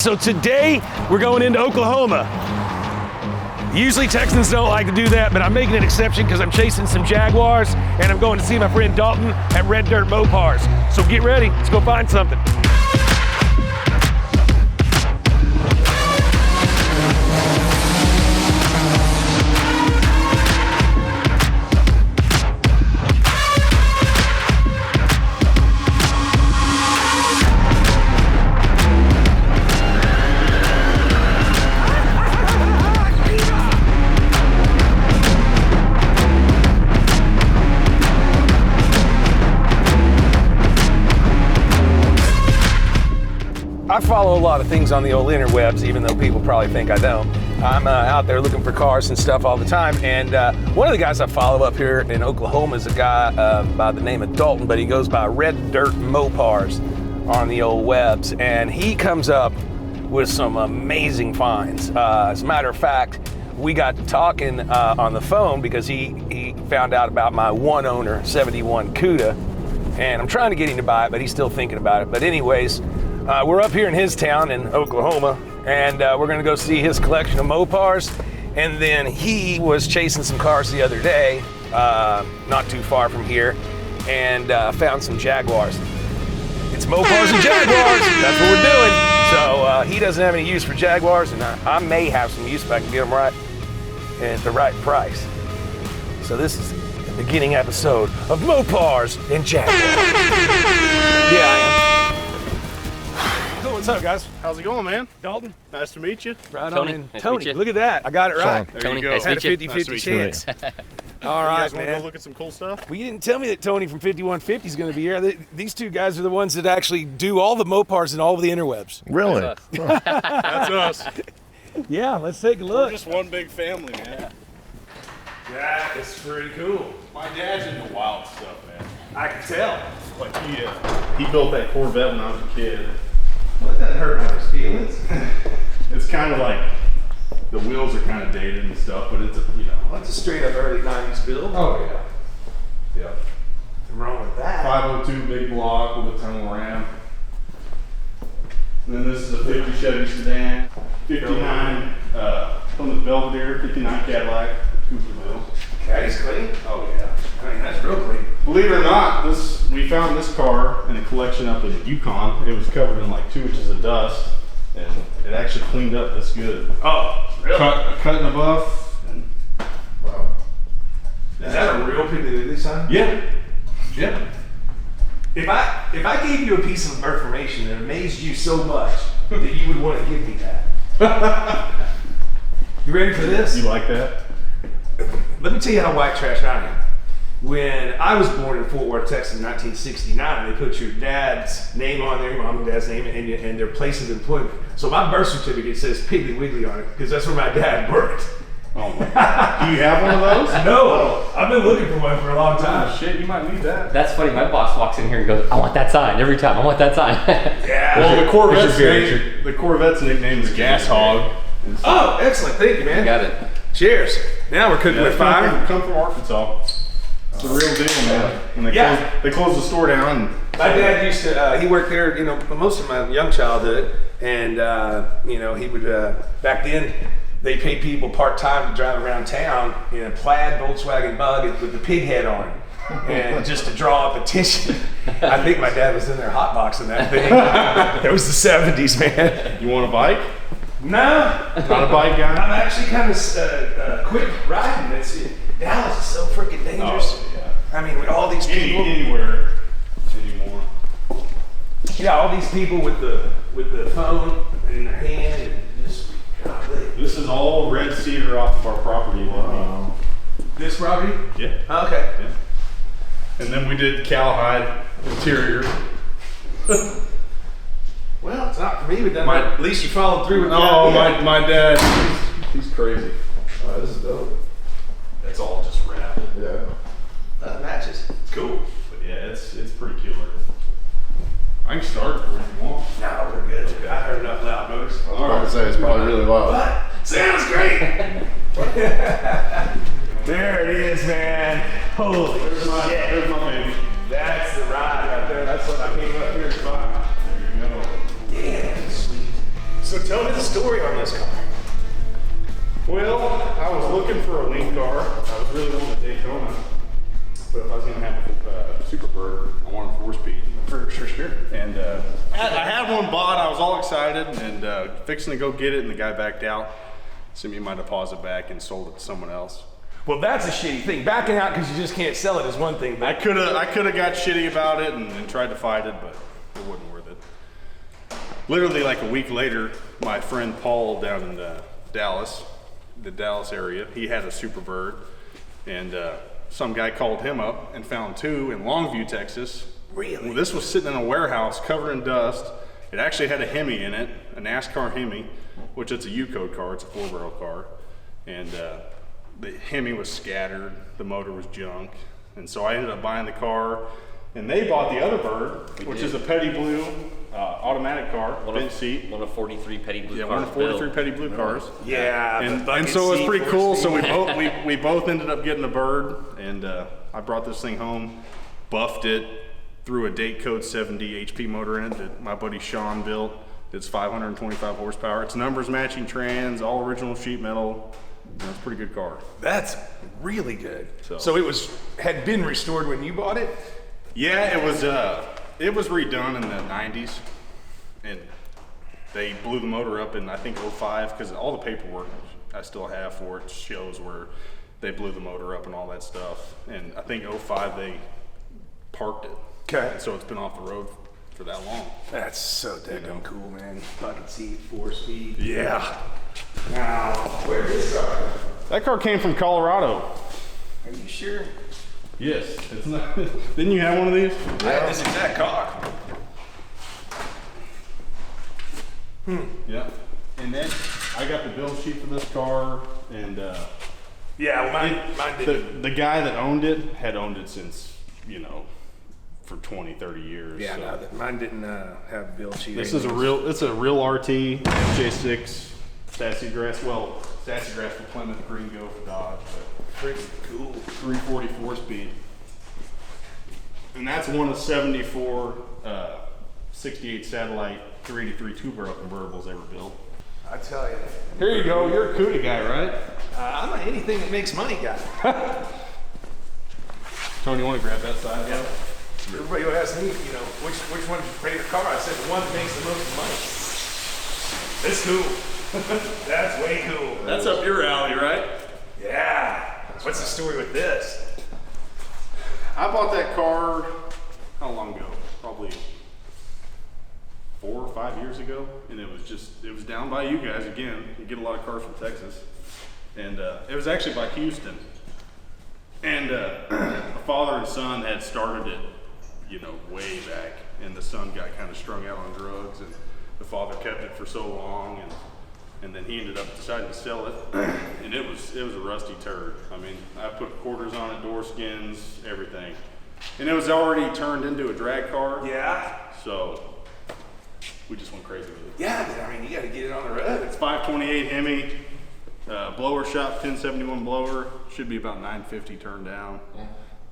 So today, we're going into Oklahoma. Usually Texans don't like to do that, but I'm making an exception because I'm chasing some Jaguars and I'm going to see my friend Dalton at Red Dirt Mopars. So get ready, let's go find something. I follow a lot of things on the old interwebs, even though people probably think I don't. I'm out there looking for cars and stuff all the time, and one of the guys I follow up here in Oklahoma is a guy by the name of Dalton, but he goes by Red Dirt Mopars on the old webs, and he comes up with some amazing finds. As a matter of fact, we got to talking on the phone because he found out about my one owner 71 CUDA, and I'm trying to get him to buy it, but he's still thinking about it. But anyways, we're up here in his town in Oklahoma, and we're gonna go see his collection of Mopars. And then he was chasing some cars the other day, not too far from here, and found some Jaguars. It's Mopars and Jaguars, that's what we're doing. So he doesn't have any use for Jaguars, and I may have some use if I can get them right and at the right price. So this is the beginning episode of Mopars and Jaguars. Yeah, I am. What's up, guys? How's it going, man? Dalton? Nice to meet you. Right Tony, on in. nice to Tony, meet you. look at that. I got it right. There Tony, you go. nice to Had a meet you. 50-50 chance. All You right, guys want to man. go look at some cool stuff? Well, you didn't tell me that Tony from 5150 is going to be here. These two guys are the ones that actually do all the Mopars and all of the interwebs. Really? That's us. Yeah, let's take a We're look. just one big family, man. That is pretty cool. My dad's into wild stuff, man. I can tell. Like he built that Corvette when I was a kid. Well, that doesn't hurt my feelings. It's kind of like the wheels are kind of dated and stuff, but it's That's a straight up early 90s build. Oh yeah. Yep. What's wrong with that? 502 big block with a tunnel ram. And then this is a 50 Chevy sedan, 59 Plymouth Belvedere, 59 Cadillac, Cooperville. Caddy's clean? Oh yeah. I mean, that's real clean. Believe it or not, we found this car in a collection up in Yukon. It was covered in like 2 inches of dust, and it actually cleaned up this good. Oh, really? Cut in the buff. And, Wow. Is that a real Piggly Wiggly sign? yeah. Yeah. If I gave you a piece of information that amazed you so much that you would want to give me that. You ready for this? You like that? Let me tell you how white trash I am. When I was born in Fort Worth, Texas in 1969, they put your dad's name on there, your mom and dad's name, and their place of employment. So my birth certificate says Piggly Wiggly on it because that's where my dad worked. Oh my God. Do you have one of those? No, I've been looking for one for a long Oh time. shit, you might need that. That's funny. My boss walks in here and goes, "I want that sign every time. I want that sign." Yeah. Well, the Which is Corvette's nickname is Gas Hog. Oh, excellent. Thank you, man. Got it. Cheers. Now we're cooking with fire. Come from Arkansas. It's the real deal, man. When they closed the store down. My dad used to, he worked there, most of my young childhood, and, he would, back then, they paid people part-time to drive around town in a plaid Volkswagen Bug with the pig head on it, and just to draw up attention. I think my dad was in there hotboxing that thing. It was the 70s, man. You want a bike? No. Not a bike guy? I'm actually kind of quit riding. Dallas is so freaking dangerous. Oh, yeah. I mean, with all these people. Anywhere anymore. Yeah, all these people with the phone in their hand and just golly. This is all red cedar off of our property. This property? Yeah. Okay. Yeah. And then we did cowhide interior. Well, it's not for me, but at least you followed through with that. Oh, my dad, he's crazy. Oh, this is dope. It's all just wrap. Yeah. That matches. It's cool. But yeah, it's pretty killer. I can start it for if you want. No, we're good. Okay. I heard enough loud motors. I was about to say, it's probably really loud. What? Sounds great. There it is, man. Holy There's my baby. That's the ride right there. That's what I came up here to buy. There you go. Yeah, sweet. So tell me the story on this car. Well, I was looking for a lean car. I was really wanting a Daytona. But if I was going to have a Superbird, I wanted 4-speed. For sure. And I had one bought. I was all excited and fixing to go get it, and the guy backed out. Sent me my deposit back and sold it to someone else. Well, that's a shitty thing. Backing out because you just can't sell it is one thing. I But could have got shitty about it and tried to fight it, but it wasn't worth it. Literally like a week later, my friend Paul down in Dallas, the Dallas area, he had a Superbird, and some guy called him up and found two in Longview, Texas. Really? Well, this was sitting in a warehouse covered in dust. It actually had a Hemi in it, a NASCAR Hemi, which it's a U-code car, it's a 4-barrel car. And the Hemi was scattered, the motor was junk. And so I ended up buying the car, and they bought the other bird, which is a Petty Blue automatic car, bench seat. One of 43 Petty Blue cars. One of 43 built. Petty Blue cars. yeah, And so it was pretty cool. So we both ended up getting a bird, and I brought this thing home, buffed it, threw a date code 70 HP motor in it that my buddy Sean built. It's 525 horsepower. It's numbers matching trans, all original sheet metal. It's a pretty good car. That's really good. So it had been restored when you bought it? Yeah, it was redone in the 90s, and they blew the motor up in I think 05 because all the paperwork I still have for it shows where they blew the motor up and all that stuff. And I think 05 they parked it. Okay. So it's been off the road for that long. That's so daggone cool, man. Bucket seat, 4-speed. Yeah. Now, where is this car? That car came from Colorado. Are you sure? Yes. It's not. Didn't you have one of these? I had this exact car. Yeah. And then I got the build sheet for this car, and Yeah, well, mine didn't. the guy that owned it had owned it since, for 20, 30 years. Yeah, so. no, mine didn't have a build sheet. This is it's a real RT, J6, sassy grass for Plymouth, green go for Dodge, but pretty cool. 344 speed. And that's one of 74 68 satellite 383 2-barrel convertibles ever built. I tell you. Here you go, you're a Cuda guy, right? I'm an anything that makes money guy. Tony, you want to grab that side? Yeah. Everybody will ask me, which one's your favorite car? I said the one that makes the most money. It's cool. That's way cool. That's up your alley, right? Yeah. What's the story with this? I bought that car, how long ago? Probably 4 or 5 years ago. And it was down by you guys again. You get a lot of cars from Texas. And it was actually by Houston. And a father and son had started it, way back. And the son got kind of strung out on drugs, and the father kept it for so long, and then he ended up deciding to sell it. And it was a rusty turd. I mean, I put quarters on it, door skins, everything. And it was already turned into a drag car. Yeah. So we just went crazy with it. Yeah, I mean, you got to get it on the road. It's 528 Hemi, blower shop, 1071 blower. Should be about 950 turned down. Yeah.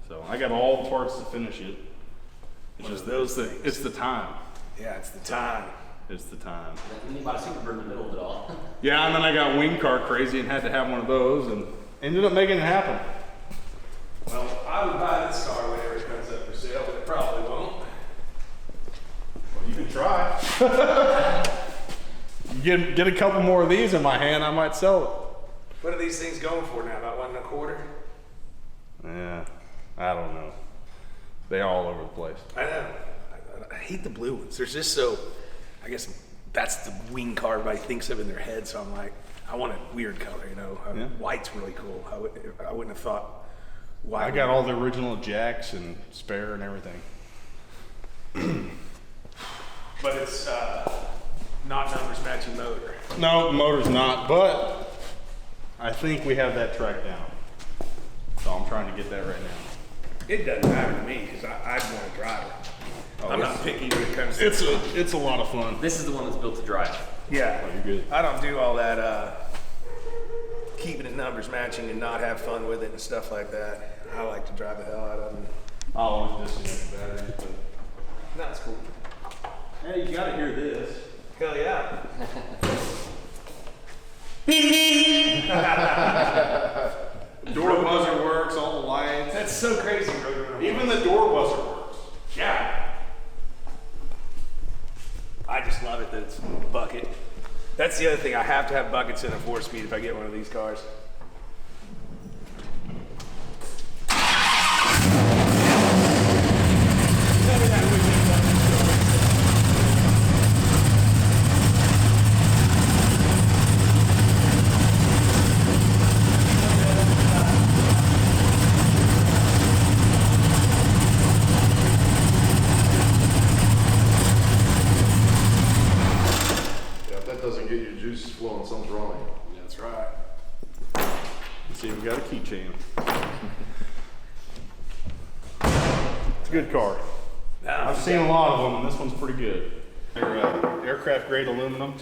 So I got all the parts to finish it. It's Just those things. It's the time. Yeah, it's the time. It's the time. And then you bought a Superbird in the middle of it all. Yeah, and then I got wing car crazy and had to have one of those, and ended up making it happen. Well, I would buy this car whenever it comes up for sale, but it probably won't. Well, you can try. get a couple more of these in my hand, I might sell it. What are these things going for now? About 1 1/4? Yeah, I don't know. They're all over the place. I know. I hate the blue ones. They're just so, I guess that's the wing car everybody thinks of in their head. So I'm like, I want a weird color, Yeah. White's really cool. I wouldn't have thought white. I got all the original jacks and spare and everything. But it's not numbers matching motor. No, the motor's not, but I think we have that tracked down. So I'm trying to get that right now. It doesn't matter to me because I'd want to drive it. I'm not picky when it comes to It's a lot of fun. This is the one that's built to drive. Yeah. Oh, you're good. I don't do all that keeping it numbers matching and not have fun with it and stuff like that. I like to drive the hell out of them. I'll always disconnect the batteries, but No, it's cool. hey, you gotta hear this. Hell yeah. Door buzzer works, all the lights. That's so crazy. Even the door buzzer works. Yeah. I just love it that it's bucket. That's the other thing. I have to have buckets in a 4-speed if I get one of these cars. Yeah, if that doesn't get your juices flowing, something's wrong. That's right. Let's see, we got a keychain. It's a good car. I've seen a lot of them, and this one's pretty good. They're aircraft grade aluminum.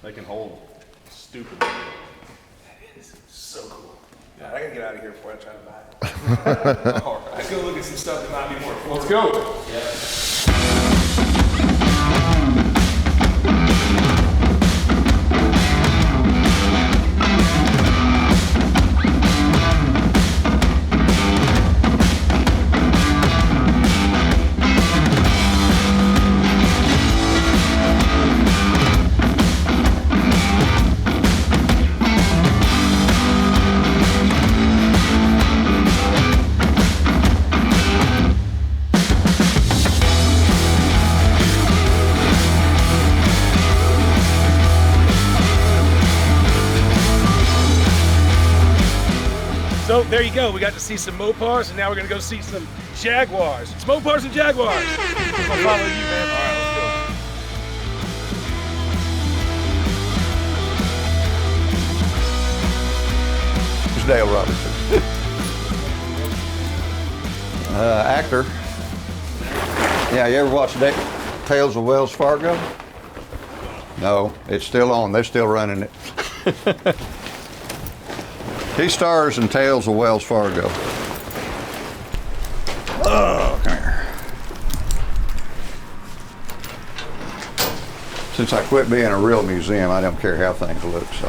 They can hold stupid. That is so cool. God, I gotta get out of here before I try to buy it. All right. Let's go look at some stuff that might be more affordable. Let's go. Yeah. So there you go. We got to see some Mopars, and now we're gonna go see some Jaguars. It's Mopars and Jaguars. I'm gonna follow you, man. All right, let's go. It's Dale Robertson. Actor. Yeah, you ever watch Tales of Wells Fargo? No, it's still on. They're still running it. He stars in Tales of Wells Fargo. Oh, come here. Since I quit being a real museum, I don't care how things look, so.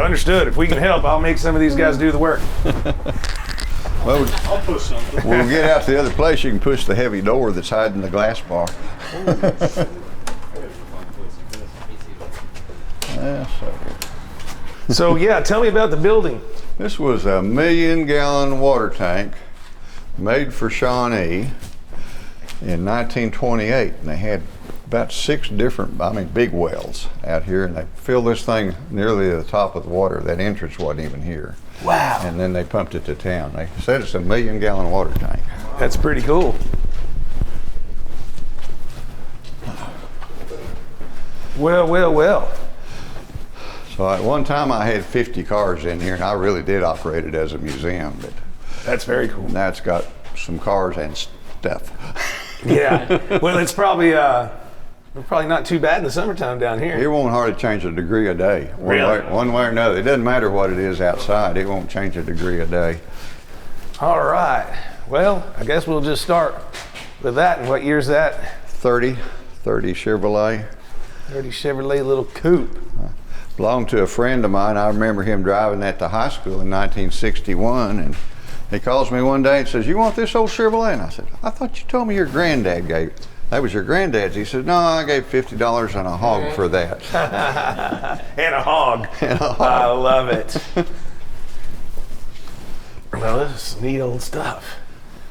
Understood. If we can help, I'll make some of these guys do the work. Well, I'll push something. we'll get out to the other place. You can push the heavy door that's hiding the glass bar. Yeah, So yeah, tell me about the building. this was a 1,000,000-gallon water tank made for Shawnee in 1928, and they had about 6 different, big wells out here, and they filled this thing nearly to the top of the water. That entrance wasn't even here. Wow. And then they pumped it to town. They said it's a 1,000,000-gallon water tank. That's pretty cool. Well, well, well. So at one time I had 50 cars in here, and I really did operate it as a museum, but That's very cool. now it's got some cars and stuff. Yeah. Well, it's probably not too bad in the summertime down It here. won't hardly change a degree a day, Really? one way or another. It doesn't matter what it is outside, it won't change a degree a day. All right. Well, I guess we'll just start with that. And what year's that? 30 Chevrolet. 30 Chevrolet little coupe. Belonged to a friend of mine. I remember him driving that to high school in 1961, and he calls me one day and says, "You want this old Chevrolet?" And I said, "I thought you told me your granddad gave it." "That was your granddad's." He said, "No, I gave $50 and a hog for that." And a hog. And a hog. I love it. Well, this is neat old stuff.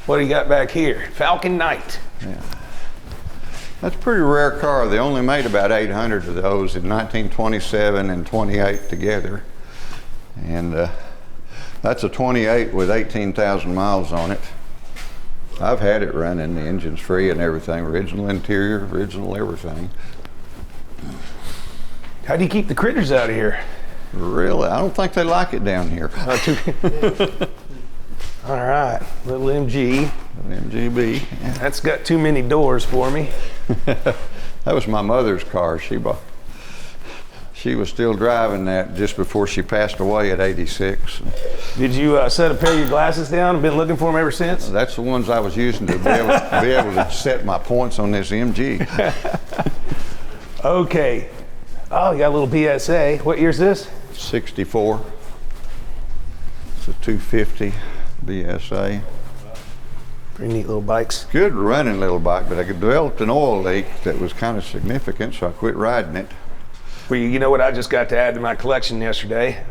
What do you got back here? Falcon Knight. That's a pretty rare car. They only made about 800 of those in 1927 and 28 together. And that's a 28 with 18,000 miles on it. I've had it running. The engine's free and everything. Original interior, original everything. How do you keep the critters out of here? Really, I don't think they like it down here. All right, little MG. MGB. That's got too many doors for me. That was my mother's car. She was still driving that just before she passed away at 86. Did you set a pair of your glasses down and been looking for them ever since? That's the ones I was using to be able to set my points on this MG. Okay. Oh, you got a little PSA. What year's this? 64. It's a 250 BSA. Pretty neat little bikes. Good running little bike, but I developed an oil leak that was kind of significant, so I quit riding it. Well, you know what I just got to add to my collection yesterday?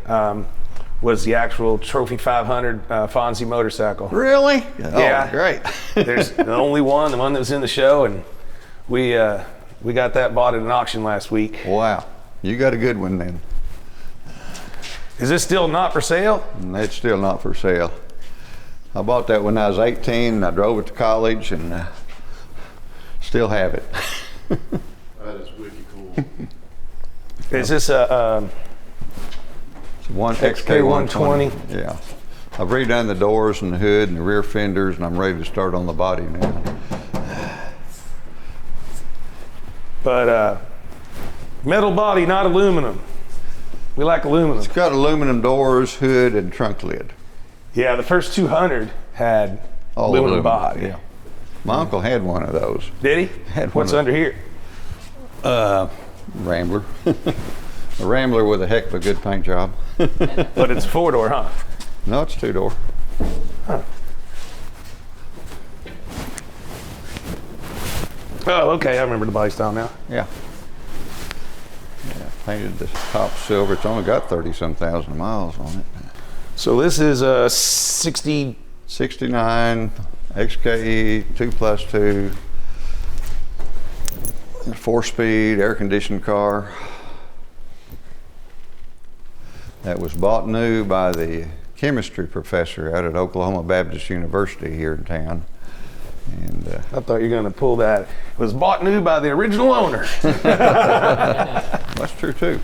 Was the actual Trophy 500 Fonzie motorcycle. Really? Yeah. Oh, great. There's the only one, the one that was in the show, and we got that bought at an auction last week. Wow. You got a good one then. Is this still not for sale? And it's still not for sale. I bought that when I was 18 and I drove it to college and still have it. That is wicked cool. Is this a It's a XK120? Yeah. I've redone the doors and the hood and the rear fenders and I'm ready to start on the body now. But metal body, not aluminum. We like aluminum. It's got aluminum doors, hood, and trunk lid. Yeah, the first 200 had All aluminum body. Yeah. My uncle had one of those. Did he? Had one What's of- under here? Rambler. A Rambler with a heck of a good paint job. But it's a 4-door, huh? No, it's 2-door. Oh, okay, I remember the body style now. Yeah. Yeah, painted the top silver. It's only got 30-some thousand miles on it. So this is a 60. 69 XKE 2+2, 4-speed air-conditioned car. That was bought new by the chemistry professor out at Oklahoma Baptist University here in town. And I thought you were going to pull that. It was bought new by the original owner. that's true too.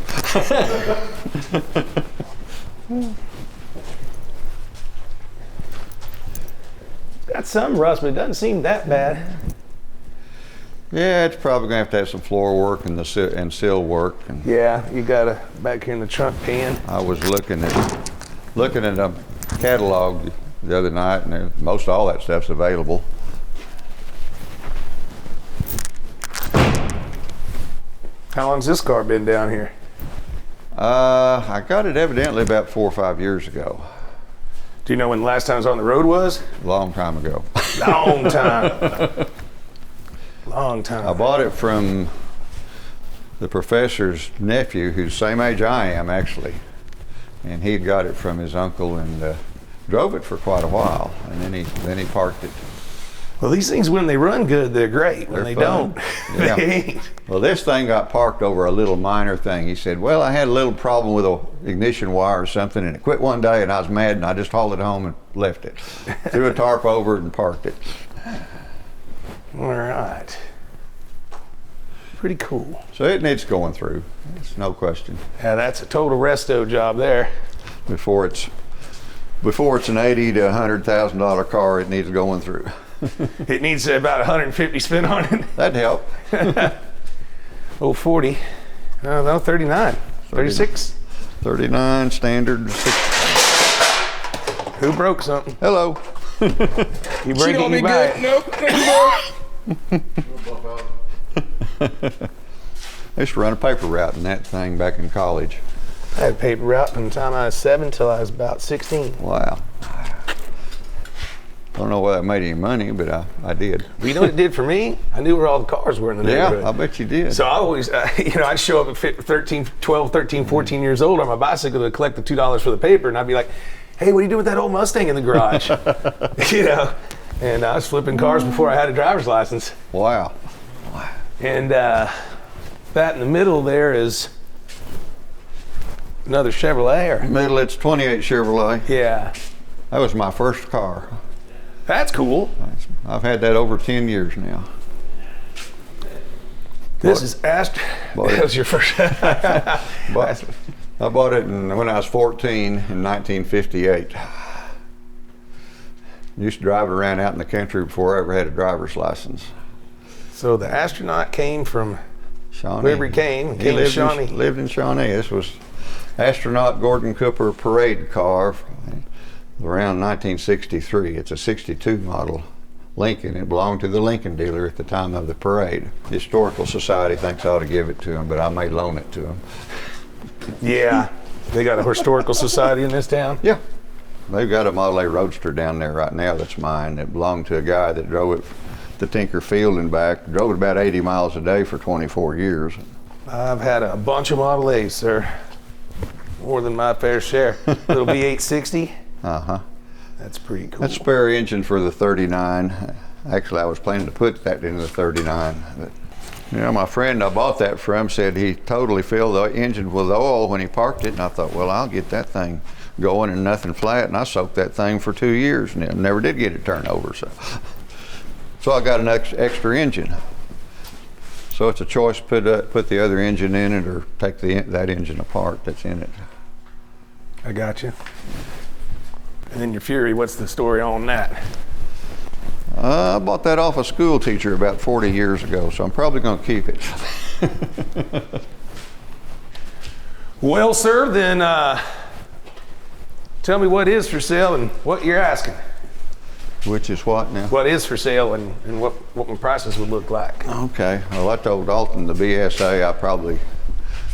Got some rust, but it doesn't seem that bad. Yeah, it's probably gonna have to have some floor work and sill work. And Yeah, you got a back here in the trunk pan. I was looking at a catalog the other night, and most all that stuff's available. How long's this car been down here? I got it evidently about 4 or 5 years ago. Do you know when the last time it was on the road was? A long time ago. Long time. Long time. I bought it from the professor's nephew, who's the same age I am actually, and he got it from his uncle and drove it for quite a while, and then he parked it. Well, these things, when they run good, they're great. When They're they fun. don't, Yeah. they ain't. Well, this thing got parked over a little minor thing. He said, well, I had a little problem with a ignition wire or something, and it quit one day, and I was mad, and I just hauled it home and left it. Threw a tarp over it and parked it. All right. Pretty cool. So it needs going through. It's no question. Yeah, that's a total resto job there. Before it's an $80,000 to $100,000 car, it needs going through. It needs about 150 spin on it. That'd help. Oh, 40. No, 39. 36. 39 standard. Who broke something? Hello. You break it, you buy it. Bump out. I used to run a paper route in that thing back in college. I had a paper route from the time I was 7 till I was about 16. Wow. I don't know whether that made any money, but I did. Well, you know what it did for me? I knew where all the cars were in the neighborhood. Yeah, I bet you did. So I always, I'd show up at 12, 13, 14 years old on my bicycle to collect the $2 for the paper, and I'd be like, hey, what are you doing with that old Mustang in the garage? And I was flipping cars before I had a driver's license. Wow. And that in the middle there is another Chevrolet. Middle, it's 28 Chevrolet. Yeah, That was my first car. that's cool. I've had that over 10 years now. This is That was your first. But I bought it when I was 14 in 1958. Used to drive it around out in the country before I ever had a driver's license. So the astronaut came from Shawnee. wherever he came to Shawnee. Lived in Shawnee. This was astronaut Gordon Cooper parade car around 1963. It's a 62 model Lincoln. It belonged to the Lincoln dealer at the time of the parade. Historical Society thinks I ought to give it to him, but I may loan it to him. Yeah. They got a historical society in this town? Yeah. They've got a Model A Roadster down there right now that's mine. It belonged to a guy that drove it to Tinker Field and back. Drove it about 80 miles a day for 24 years. I've had a bunch of Model A's, sir. More than my fair share. Little V860. Uh-huh. That's pretty cool. That's spare engine for the 39. Actually, I was planning to put that into the 39. But, you know, my friend I bought that from said he totally filled the engine with oil when he parked it. And I thought, well, I'll get that thing going and nothing flat. And I soaked that thing for 2 years and never did get it turned over. So I got an extra engine. So it's a choice, put the other engine in it or take that engine apart that's in it. I got you. And then your Fury, what's the story on that? I bought that off a school teacher about 40 years ago, so I'm probably going to keep it. Well, sir, then tell me what is for sale and what you're asking. Which is what now? What is for sale and what my prices would look like. Okay, well I told Dalton the BSA I probably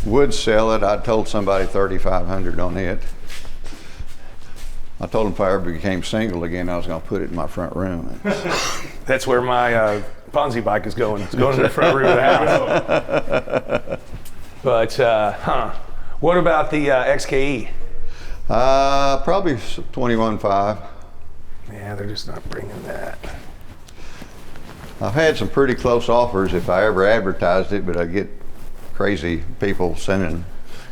would sell it. I told somebody $3,500 on it. I told him if I ever became single again, I was going to put it in my front room. That's where my Ponzi bike is going. It's going in the front room of the house. But, what about the XKE? Probably 21.5. Yeah, they're just not bringing that. I've had some pretty close offers if I ever advertised it, but I get crazy people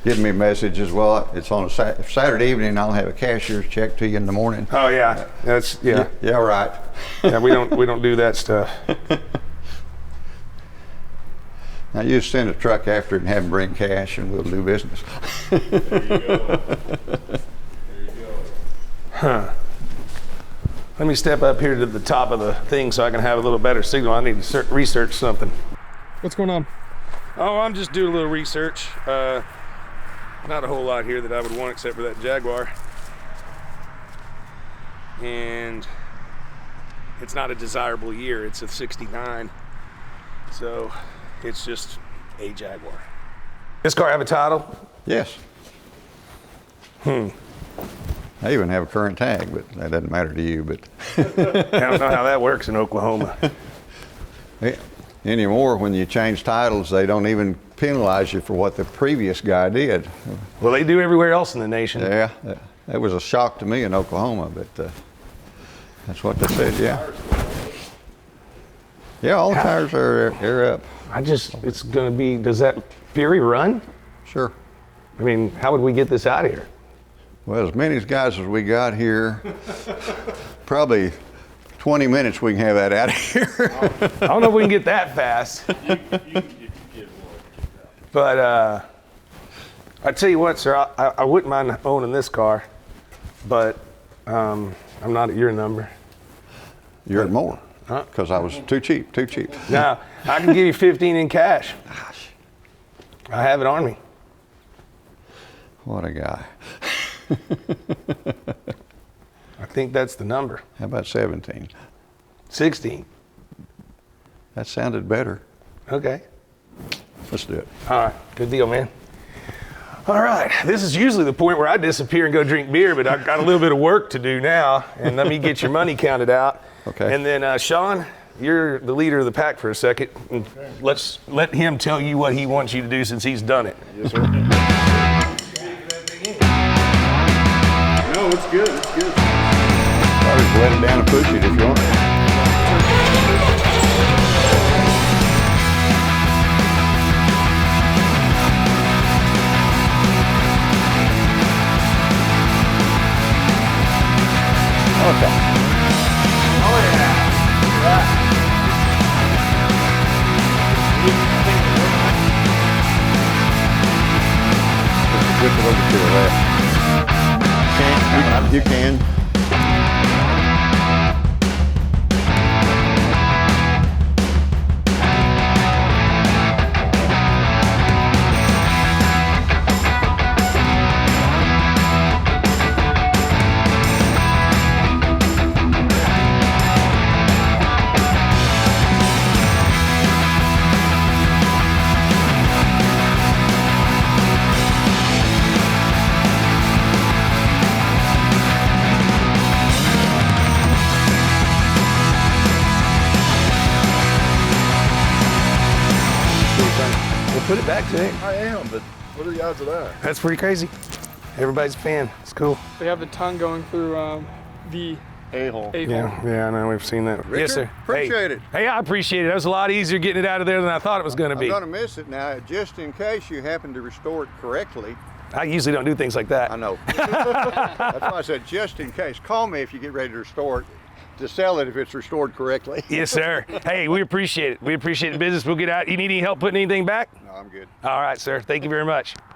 giving me messages. Well, it's on a Saturday evening. I'll have a cashier's check to you in the morning. Oh yeah, that's yeah. Yeah, right. Yeah, we don't do that stuff. Now you just send a truck after it and have them bring cash, and we'll do business. There you go. There you go. Huh. Let me step up here to the top of the thing so I can have a little better signal. I need to research something. What's going on? Oh, I'm just doing a little research. Not a whole lot here that I would want except for that Jaguar. And it's not a desirable year. It's a 69. So it's just a Jaguar. This car have a title? Yes. I even have a current tag, but that doesn't matter to you. But I don't know how that works in Oklahoma. Anymore, when you change titles, they don't even penalize you for what the previous guy did. Well, they do everywhere else in the nation. Yeah, that was a shock to me in Oklahoma, but that's what they said. Yeah. Yeah, all the tires are up. It's going to be, does that Fury run? Sure. I mean, how would we get this out of here? Well, as many guys as we got here, probably 20 minutes we can have that out of here. I don't know if we can get that fast. But I tell you what, sir, I wouldn't mind owning this car, but I'm not at your number. You're at more, Huh? because I was too cheap. Now, I can give you 15 in cash. Gosh, I have it on me. what a guy. I think that's the number. How about 17? 16. That sounded better. Okay. Let's do it. All right. Good deal, man. All right. This is usually the point where I disappear and go drink beer, but I've got a little bit of work to do now. And let me get your money counted out. Okay. And then, Sean, you're the leader of the pack for a second. And let's let him tell you what he wants you to do since he's done it. Yes, sir. No, it's good. It's good. I'll just let it down and push it if you want. Okay. Oh, yeah. Right. Just a little bit to the left. You can. put it back to him. I am, but what are the odds of that? That's pretty crazy. Everybody's a fan. It's cool. They have the tongue going through the A-hole. A-hole. Yeah, I know. We've seen that. Richard, Yes, sir. appreciate hey, it. Hey, I appreciate it. That was a lot easier getting it out of there than I thought it was going to I'm be. gonna miss it now, just in case you happen to restore it correctly. I usually don't do things like that. I know. That's why I said just in case. Call me if you get ready to restore it, to sell it if it's restored correctly. Yes, sir. Hey, we appreciate it. We appreciate the business. We'll get out. You need any help putting anything back? No, I'm good. All right, sir. Thank you very much.